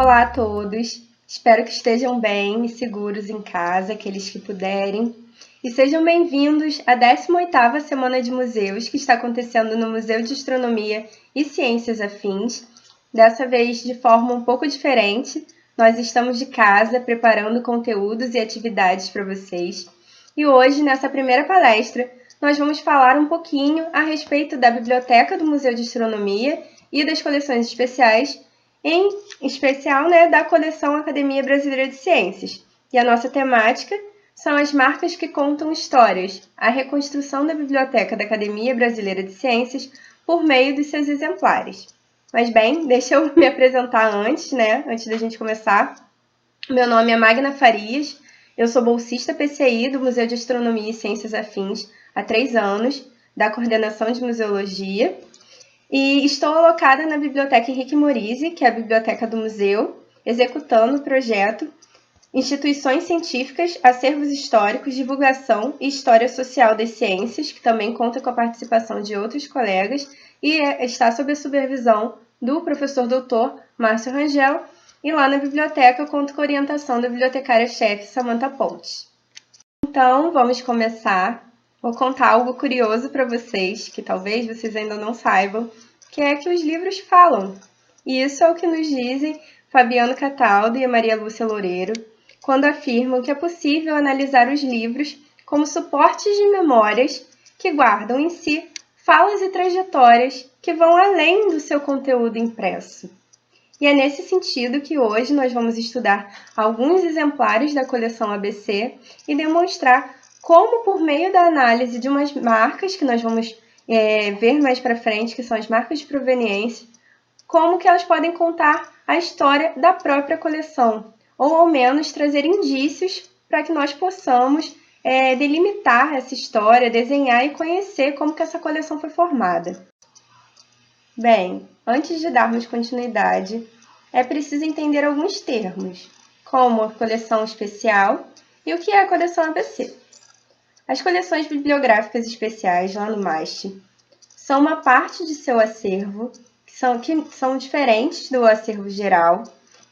Olá a todos, espero que estejam bem e seguros em casa, aqueles que puderem. E sejam bem-vindos à 18ª Semana de Museus, que está acontecendo no Museu de Astronomia e Ciências Afins. Dessa vez de forma um pouco diferente, nós estamos de casa preparando conteúdos e atividades para vocês. E hoje, nessa primeira palestra, nós vamos falar um pouquinho a respeito da Biblioteca do Museu de Astronomia e das coleções especiais, em especial, da coleção Academia Brasileira de Ciências. E a nossa temática são as marcas que contam histórias, a reconstrução da biblioteca da Academia Brasileira de Ciências por meio dos seus exemplares. Mas bem, deixa eu me apresentar antes da gente começar. Meu nome é Magna Farias, eu sou bolsista PCI do Museu de Astronomia e Ciências Afins há 3 anos, da coordenação de museologia, e estou alocada na Biblioteca Henrique Morizzi, que é a biblioteca do museu, executando o projeto Instituições Científicas, Acervos Históricos, Divulgação e História Social das Ciências, que também conta com a participação de outros colegas e está sob a supervisão do professor doutor Márcio Rangel, e lá na biblioteca eu conto com a orientação da bibliotecária-chefe Samantha Pontes. Então, vamos começar. Vou contar algo curioso para vocês, que talvez vocês ainda não saibam, que é que os livros falam. E isso é o que nos dizem Fabiano Cataldo e a Maria Lúcia Loureiro, quando afirmam que é possível analisar os livros como suportes de memórias que guardam em si falas e trajetórias que vão além do seu conteúdo impresso. E é nesse sentido que hoje nós vamos estudar alguns exemplares da coleção ABC e demonstrar como, por meio da análise de umas marcas que nós vamos ver mais para frente, que são as marcas de proveniência, como que elas podem contar a história da própria coleção, ou ao menos trazer indícios para que nós possamos delimitar essa história, desenhar e conhecer como que essa coleção foi formada. Bem, antes de darmos continuidade, é preciso entender alguns termos, como a coleção especial e o que é a coleção ABC. As coleções bibliográficas especiais, lá no MAST, são uma parte de seu acervo que são diferentes do acervo geral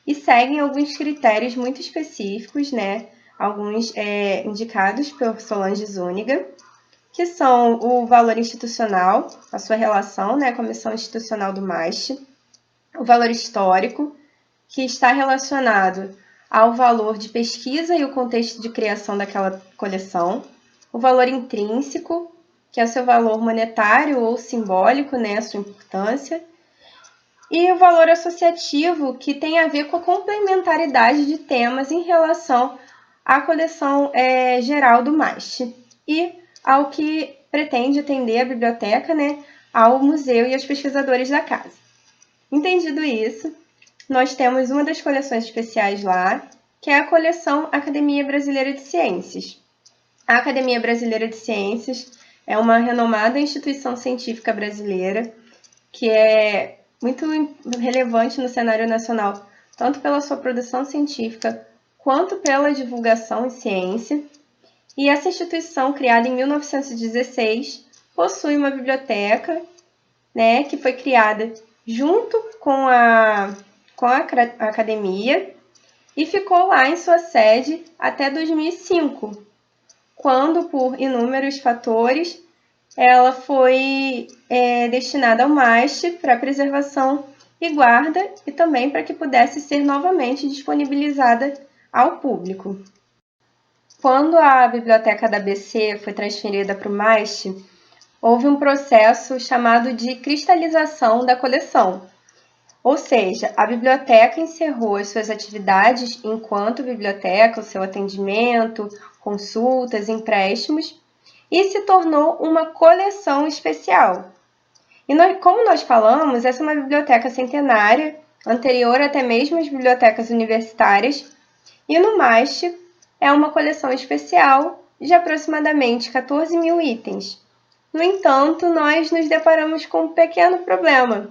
e seguem alguns critérios muito específicos, alguns indicados por Solange Zúñiga, que são o valor institucional, a sua relação com a missão institucional do MAST, o valor histórico, que está relacionado ao valor de pesquisa e o contexto de criação daquela coleção, o valor intrínseco, que é o seu valor monetário ou simbólico, a sua importância, e o valor associativo, que tem a ver com a complementaridade de temas em relação à coleção geral do MAST e ao que pretende atender a biblioteca, ao museu e aos pesquisadores da casa. Entendido isso, nós temos uma das coleções especiais lá, que é a coleção Academia Brasileira de Ciências. A Academia Brasileira de Ciências é uma renomada instituição científica brasileira que é muito relevante no cenário nacional, tanto pela sua produção científica quanto pela divulgação em ciência. E essa instituição, criada em 1916, possui uma biblioteca, que foi criada junto com a academia e ficou lá em sua sede até 2005, quando, por inúmeros fatores, ela foi destinada ao MAST para preservação e guarda e também para que pudesse ser novamente disponibilizada ao público. Quando a biblioteca da ABC foi transferida para o MAST, houve um processo chamado de cristalização da coleção. Ou seja, a biblioteca encerrou as suas atividades enquanto biblioteca, o seu atendimento, consultas, empréstimos, e se tornou uma coleção especial. E como nós falamos, essa é uma biblioteca centenária, anterior até mesmo às bibliotecas universitárias, e no MAST é uma coleção especial de aproximadamente 14 mil itens. No entanto, nós nos deparamos com um pequeno problema.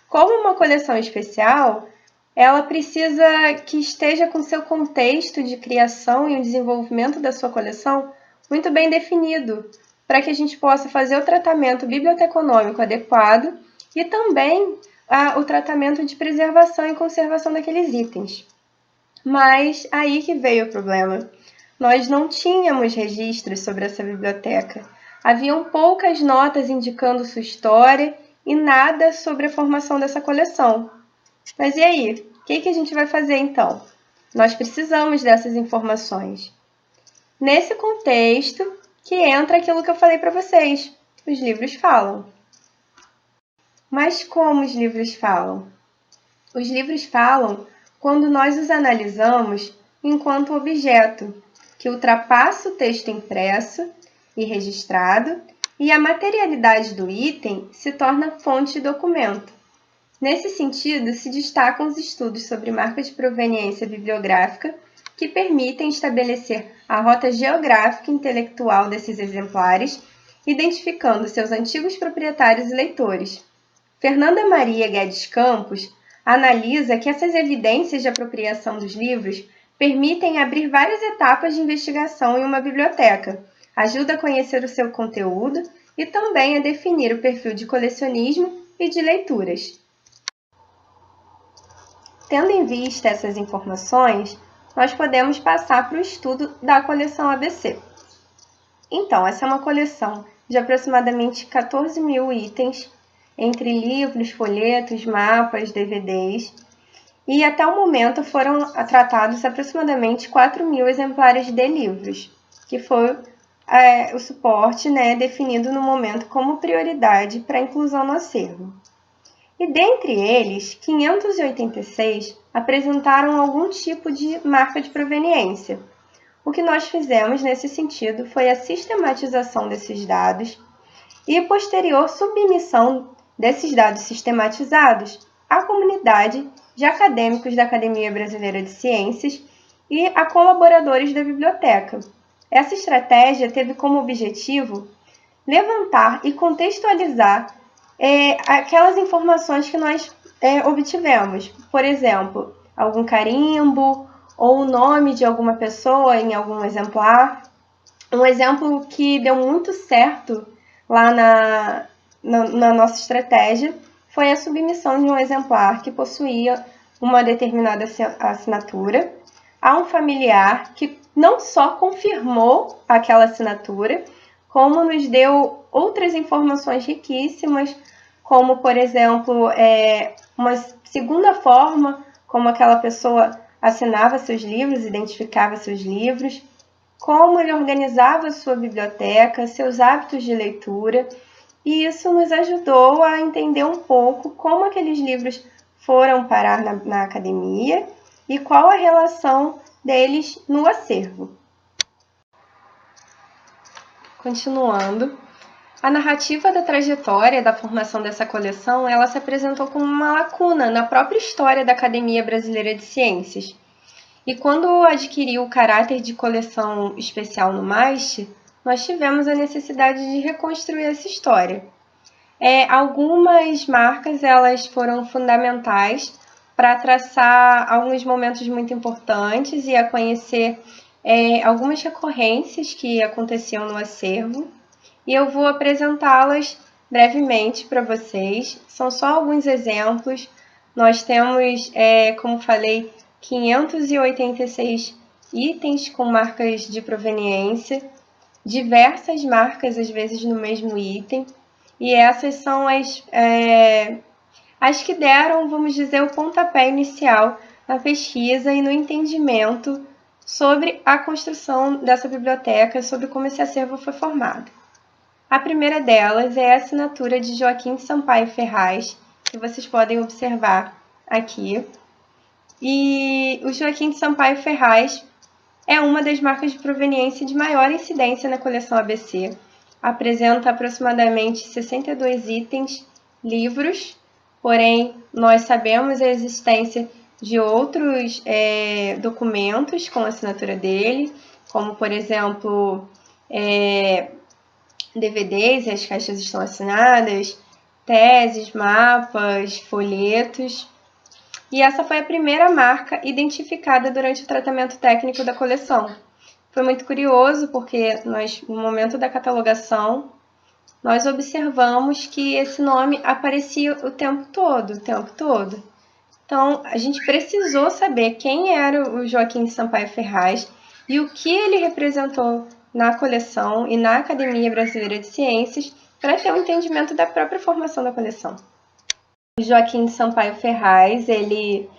Como uma coleção especial, ela precisa que esteja com seu contexto de criação e o desenvolvimento da sua coleção muito bem definido, para que a gente possa fazer o tratamento biblioteconômico adequado e também o tratamento de preservação e conservação daqueles itens. Mas aí que veio o problema. Nós não tínhamos registros sobre essa biblioteca. Haviam poucas notas indicando sua história e nada sobre a formação dessa coleção. Mas e aí? O que a gente vai fazer então? Nós precisamos dessas informações. Nesse contexto que entra aquilo que eu falei para vocês. Os livros falam. Mas como os livros falam? Os livros falam quando nós os analisamos enquanto objeto, que ultrapassa o texto impresso e registrado, e a materialidade do item se torna fonte de documento. Nesse sentido, se destacam os estudos sobre marca de proveniência bibliográfica, que permitem estabelecer a rota geográfica e intelectual desses exemplares, identificando seus antigos proprietários e leitores. Fernanda Maria Guedes Campos analisa que essas evidências de apropriação dos livros permitem abrir várias etapas de investigação em uma biblioteca, ajuda a conhecer o seu conteúdo e também a definir o perfil de colecionismo e de leituras. Tendo em vista essas informações, nós podemos passar para o estudo da coleção ABC. Então, essa é uma coleção de aproximadamente 14 mil itens, entre livros, folhetos, mapas, DVDs, e até o momento foram tratados aproximadamente 4 mil exemplares de livros, que foi o suporte definido no momento como prioridade para a inclusão no acervo. E dentre eles, 586 apresentaram algum tipo de marca de proveniência. O que nós fizemos nesse sentido foi a sistematização desses dados e a posterior submissão desses dados sistematizados à comunidade de acadêmicos da Academia Brasileira de Ciências e a colaboradores da biblioteca. Essa estratégia teve como objetivo levantar e contextualizar aquelas informações que nós obtivemos. Por exemplo, algum carimbo ou o nome de alguma pessoa em algum exemplar. Um exemplo que deu muito certo lá na nossa estratégia foi a submissão de um exemplar que possuía uma determinada assinatura a um familiar que não só confirmou aquela assinatura, como nos deu outras informações riquíssimas, como, por exemplo, uma segunda forma como aquela pessoa assinava seus livros, identificava seus livros, como ele organizava sua biblioteca, seus hábitos de leitura, e isso nos ajudou a entender um pouco como aqueles livros foram parar na academia e qual a relação deles no acervo. Continuando, a narrativa da trajetória da formação dessa coleção, ela se apresentou como uma lacuna na própria história da Academia Brasileira de Ciências. E quando adquiriu o caráter de coleção especial no MAST, nós tivemos a necessidade de reconstruir essa história. Algumas marcas elas foram fundamentais para traçar alguns momentos muito importantes e a conhecer algumas recorrências que aconteciam no acervo. E eu vou apresentá-las brevemente para vocês. São só alguns exemplos. Nós temos, como falei, 586 itens com marcas de proveniência, diversas marcas, às vezes, no mesmo item. E essas são as que deram, vamos dizer, o pontapé inicial na pesquisa e no entendimento sobre a construção dessa biblioteca, sobre como esse acervo foi formado. A primeira delas é a assinatura de Joaquim Sampaio Ferraz, que vocês podem observar aqui. E o Joaquim Sampaio Ferraz é uma das marcas de proveniência de maior incidência na coleção ABC. Apresenta aproximadamente 62 itens, livros, porém nós sabemos a existência de outros documentos com a assinatura dele, como por exemplo DVDs, as caixas estão assinadas, teses, mapas, folhetos. E essa foi a primeira marca identificada durante o tratamento técnico da coleção. Foi muito curioso porque nós, no momento da catalogação, nós observamos que esse nome aparecia o tempo todo. Então, a gente precisou saber quem era o Joaquim de Sampaio Ferraz e o que ele representou na coleção e na Academia Brasileira de Ciências para ter um entendimento da própria formação da coleção. O Joaquim de Sampaio Ferraz, ele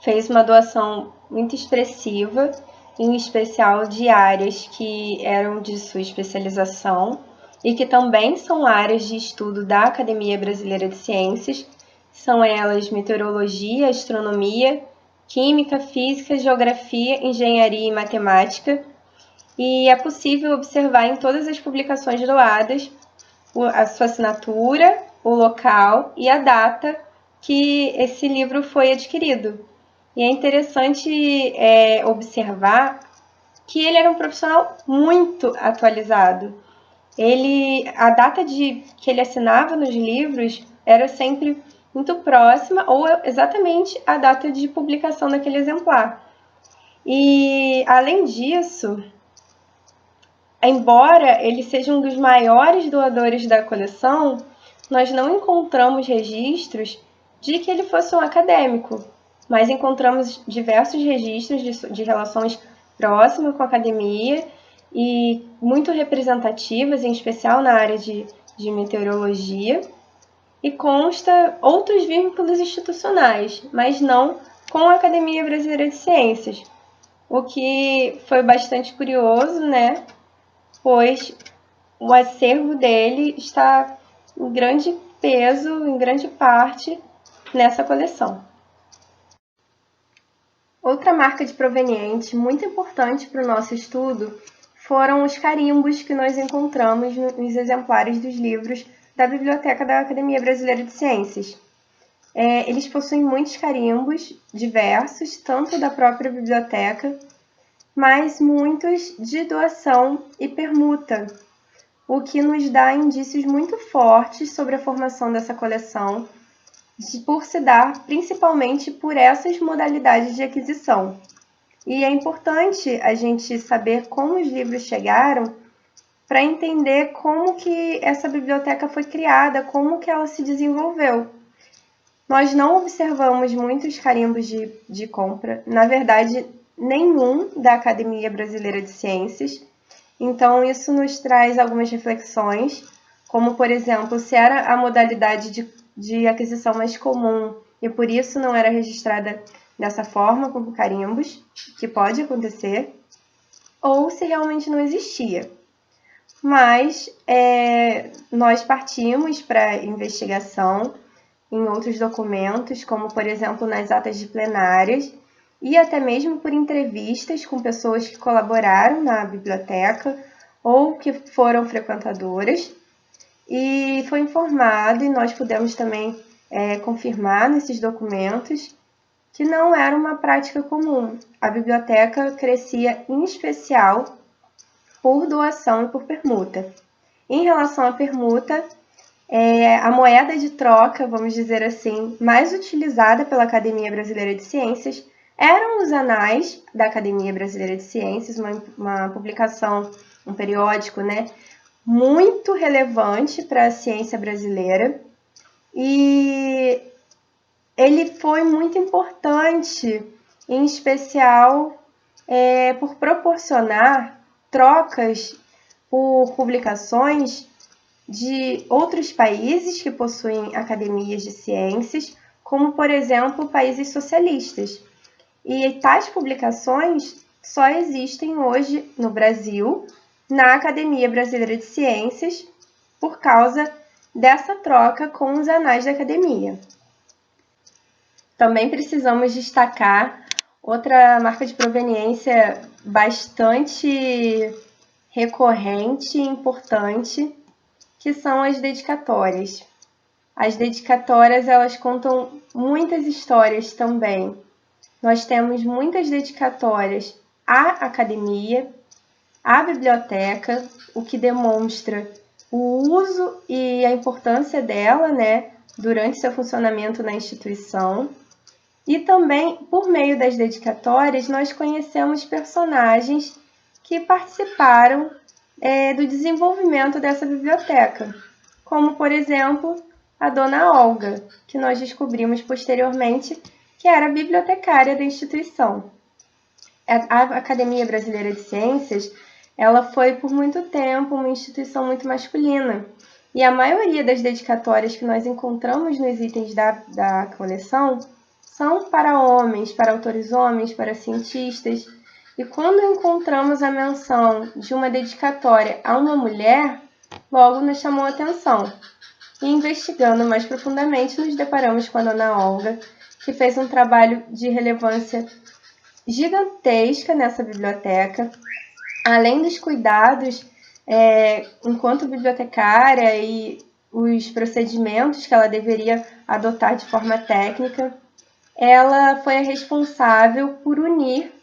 fez uma doação muito expressiva, em especial de áreas que eram de sua especialização e que também são áreas de estudo da Academia Brasileira de Ciências. São elas meteorologia, astronomia, química, física, geografia, engenharia e matemática. E é possível observar em todas as publicações doadas a sua assinatura, o local e a data que esse livro foi adquirido. E é interessante observar que ele era um profissional muito atualizado. A data que ele assinava nos livros era sempre muito próxima ou exatamente a data de publicação daquele exemplar. E, além disso, embora ele seja um dos maiores doadores da coleção, nós não encontramos registros de que ele fosse um acadêmico, mas encontramos diversos registros de relações próximas com a academia e muito representativas, em especial na área de meteorologia, e consta outros vínculos institucionais, mas não com a Academia Brasileira de Ciências, o que foi bastante curioso, né? Pois o acervo dele está em grande peso, em grande parte, nessa coleção. Outra marca de proveniente muito importante para o nosso estudo foram os carimbos que nós encontramos nos exemplares dos livros da Biblioteca da Academia Brasileira de Ciências. Eles possuem muitos carimbos diversos, tanto da própria biblioteca, mas muitos de doação e permuta, o que nos dá indícios muito fortes sobre a formação dessa coleção, por se dar principalmente por essas modalidades de aquisição. E é importante a gente saber como os livros chegaram para entender como que essa biblioteca foi criada, como que ela se desenvolveu. Nós não observamos muitos carimbos de compra, na verdade, nenhum da Academia Brasileira de Ciências. Então, isso nos traz algumas reflexões, como, por exemplo, se era a modalidade de aquisição mais comum e por isso não era registrada dessa forma, com carimbos, que pode acontecer, ou se realmente não existia. Mas nós partimos para investigação em outros documentos, como, por exemplo, nas atas de plenárias, e até mesmo por entrevistas com pessoas que colaboraram na biblioteca ou que foram frequentadoras. E foi informado, e nós pudemos também confirmar nesses documentos, que não era uma prática comum. A biblioteca crescia em especial por doação e por permuta. Em relação à permuta, a moeda de troca, vamos dizer assim, mais utilizada pela Academia Brasileira de Ciências eram os Anais da Academia Brasileira de Ciências, uma publicação, um periódico, né, muito relevante para a ciência brasileira. E ele foi muito importante, em especial por proporcionar trocas por publicações de outros países que possuem academias de ciências, como, por exemplo, países socialistas. E tais publicações só existem hoje no Brasil, na Academia Brasileira de Ciências, por causa dessa troca com os anais da academia. Também precisamos destacar outra marca de proveniência bastante recorrente e importante, que são as dedicatórias. As dedicatórias, elas contam muitas histórias também. Nós temos muitas dedicatórias à academia, à biblioteca, o que demonstra o uso e a importância dela, né, durante seu funcionamento na instituição. E também, por meio das dedicatórias, nós conhecemos personagens que participaram do desenvolvimento dessa biblioteca. como, por exemplo, a Dona Olga, que nós descobrimos posteriormente que era bibliotecária da instituição. A Academia Brasileira de Ciências, ela foi por muito tempo uma instituição muito masculina, e a maioria das dedicatórias que nós encontramos nos itens da coleção são para homens, para autores homens, para cientistas. E quando encontramos a menção de uma dedicatória a uma mulher, logo nos chamou a atenção. E investigando mais profundamente, nos deparamos com a Dona Olga, que fez um trabalho de relevância gigantesca nessa biblioteca, além dos cuidados enquanto bibliotecária e os procedimentos que ela deveria adotar de forma técnica. Ela foi a responsável por unir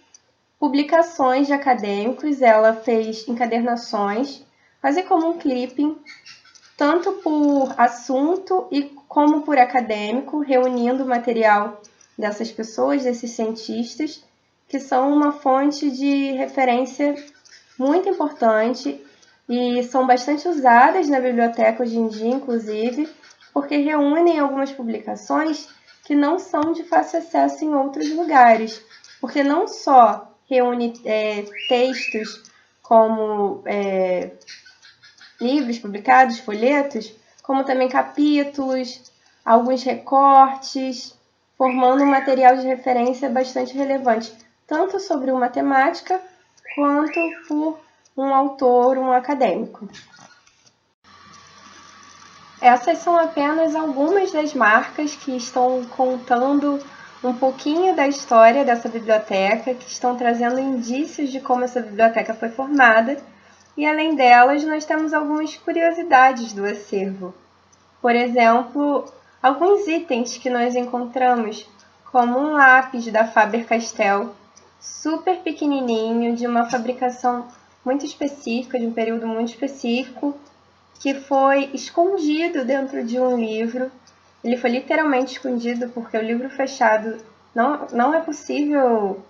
publicações de acadêmicos, ela fez encadernações, quase como um clipping, tanto por assunto e como por acadêmico, reunindo o material dessas pessoas, desses cientistas, que são uma fonte de referência muito importante e são bastante usadas na biblioteca hoje em dia, inclusive, porque reúnem algumas publicações que não são de fácil acesso em outros lugares, porque não só reúne textos como livros publicados, folhetos, como também capítulos, alguns recortes, formando um material de referência bastante relevante, tanto sobre uma temática quanto por um autor, um acadêmico. Essas são apenas algumas das marcas que estão contando um pouquinho da história dessa biblioteca, que estão trazendo indícios de como essa biblioteca foi formada, e além delas, nós temos algumas curiosidades do acervo. Por exemplo, alguns itens que nós encontramos, como um lápis da Faber-Castell, super pequenininho, de uma fabricação muito específica, de um período muito específico, que foi escondido dentro de um livro. Ele foi literalmente escondido porque o livro fechado não é possível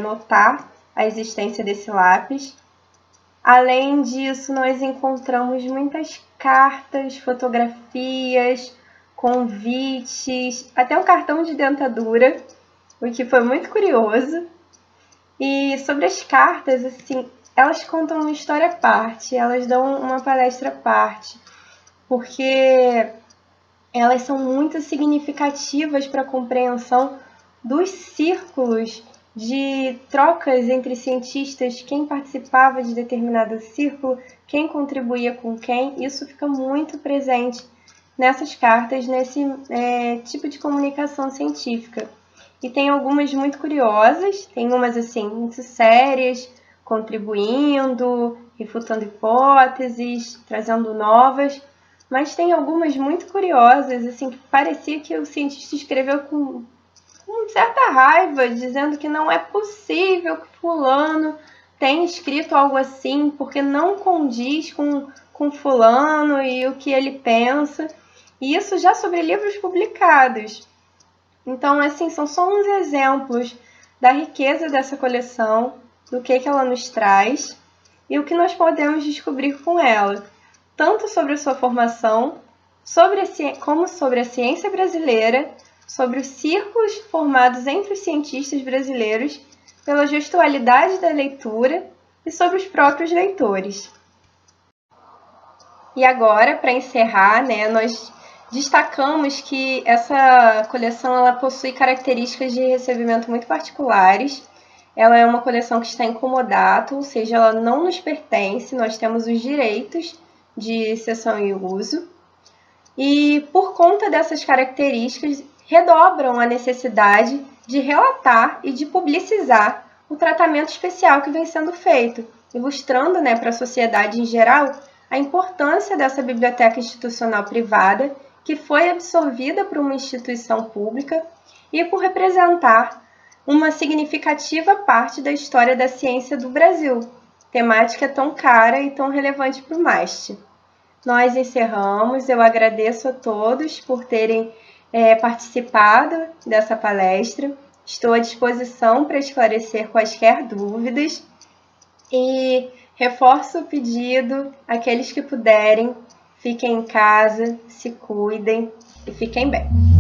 notar a existência desse lápis. Além disso, nós encontramos muitas cartas, fotografias, convites, até um cartão de dentadura, o que foi muito curioso. E sobre as cartas, assim, elas contam uma história à parte, elas dão uma palestra à parte, porque elas são muito significativas para a compreensão dos círculos de trocas entre cientistas, quem participava de determinado círculo, quem contribuía com quem. Isso fica muito presente nessas cartas, nesse tipo de comunicação científica. E tem algumas muito curiosas, tem umas assim muito sérias, contribuindo, refutando hipóteses, trazendo novas, mas tem algumas muito curiosas, assim, que parecia que o cientista escreveu com certa raiva, dizendo que não é possível que fulano tenha escrito algo assim, porque não condiz com fulano e o que ele pensa. E isso já sobre livros publicados. Então, assim, são só uns exemplos da riqueza dessa coleção, do que ela nos traz e o que nós podemos descobrir com ela, tanto sobre a sua formação, como sobre a ciência brasileira, sobre os círculos formados entre os cientistas brasileiros, pela gestualidade da leitura e sobre os próprios leitores. E agora, para encerrar, nós destacamos que essa coleção ela possui características de recebimento muito particulares. Ela é uma coleção que está em comodato, ou seja, ela não nos pertence, nós temos os direitos de cessão e uso. E por conta dessas características, redobram a necessidade de relatar e de publicizar o tratamento especial que vem sendo feito, ilustrando para a sociedade em geral a importância dessa biblioteca institucional privada que foi absorvida por uma instituição pública e por representar uma significativa parte da história da ciência do Brasil, temática tão cara e tão relevante para o MAST. Nós encerramos, eu agradeço a todos por terem participado dessa palestra, estou à disposição para esclarecer quaisquer dúvidas e reforço o pedido àqueles que puderem, Fiquem em casa, se cuidem e fiquem bem.